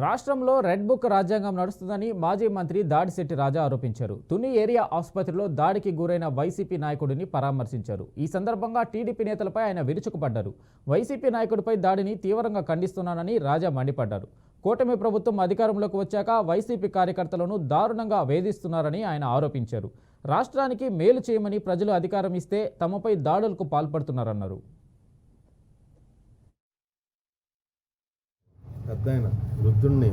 రాష్ట్రంలో red book రాజ్యాంగం నడుస్తుందని మాజీ మంత్రి దాడిశెట్టి రాజా ఆరోపించారు. తుని ఏరియా ఆసుపత్రిలో దాడికి గురైన వైసీపీ నాయకుడిని పరామర్శించారు. ఈ సందర్భంగా టీడీపీ నేతలపై ఆయన విరుచుకుపడ్డారు. వైసీపీ నాయకుడిపై దాడిని తీవ్రంగా ఖండిస్తున్నానని రాజా మండిపడ్డారు. కూటమి ప్రభుత్వం అధికారంలోకి వచ్చాక వైసీపీ కార్యకర్తలను దారుణంగా వేధిస్తున్నారని ఆయన ఆరోపించారు. రాష్ట్రానికి మేలు చేయమని ప్రజలు అధికారం ఇస్తే తమపై దాడులకు పాల్పడుతున్నారన్నారు. పెద్దాయన వృద్ధుణ్ణి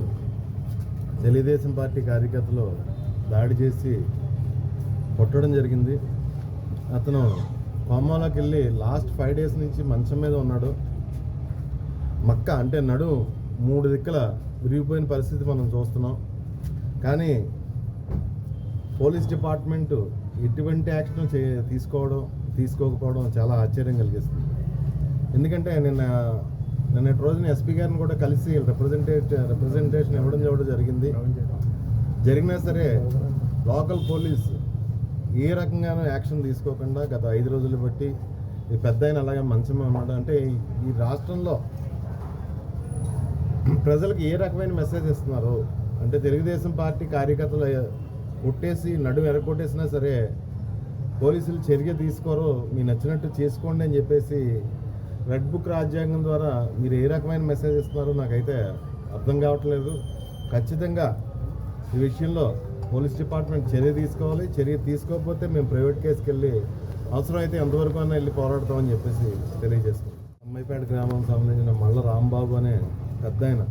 తెలుగుదేశం పార్టీ కార్యకర్తలు దాడి చేసి కొట్టడం జరిగింది. అతను కోమాలోకి వెళ్ళి లాస్ట్ 5 days నుంచి మంచం మీద ఉన్నాడు. మక్క అంటే నడు 3 దిక్కుల విరిగిపోయిన పరిస్థితి మనం చూస్తున్నాం. కానీ పోలీస్ డిపార్ట్మెంటు ఎటువంటి యాక్షన్ తీసుకోకపోవడం చాలా ఆశ్చర్యం కలిగిస్తుంది. ఎందుకంటే నిన్నటి రోజున ఎస్పీ గారిని కూడా కలిసి రిప్రజెంటేషన్ ఇవ్వడం జరిగినా సరే లోకల్ పోలీస్ ఏ రకంగానూ యాక్షన్ తీసుకోకుండా గత 5 రోజులు బట్టి ఈ పెద్ద ఆయన అలాగే మంచమే ఉన్నాడు. అంటే ఈ రాష్ట్రంలో ప్రజలకు ఏ రకమైన మెసేజ్ ఇస్తున్నారు అంటే తెలుగుదేశం పార్టీ కార్యకర్తలు కొట్టేసి నడుము ఎరగొట్టేసినా సరే పోలీసులు చర్య తీసుకోరు, మీ నచ్చినట్టు చేసుకోండి అని చెప్పేసి రెడ్ బుక్ రాజ్యాంగం ద్వారా మీరు ఏ రకమైన మెసేజ్ ఇస్తున్నారో నాకైతే అర్థం కావట్లేదు. ఖచ్చితంగా ఈ విషయంలో పోలీస్ డిపార్ట్మెంట్ చర్య తీసుకోవాలి. చర్య తీసుకోకపోతే మేము ప్రైవేట్ కేసుకి వెళ్ళి అవసరమైతే ఎంతవరకు అయినా వెళ్ళి పోరాడతామని చెప్పేసి తెలియజేస్తున్నాం. అమ్మాయిపేట గ్రామం సంబంధించిన మల్ల రాంబాబు అనే పెద్ద ఆయన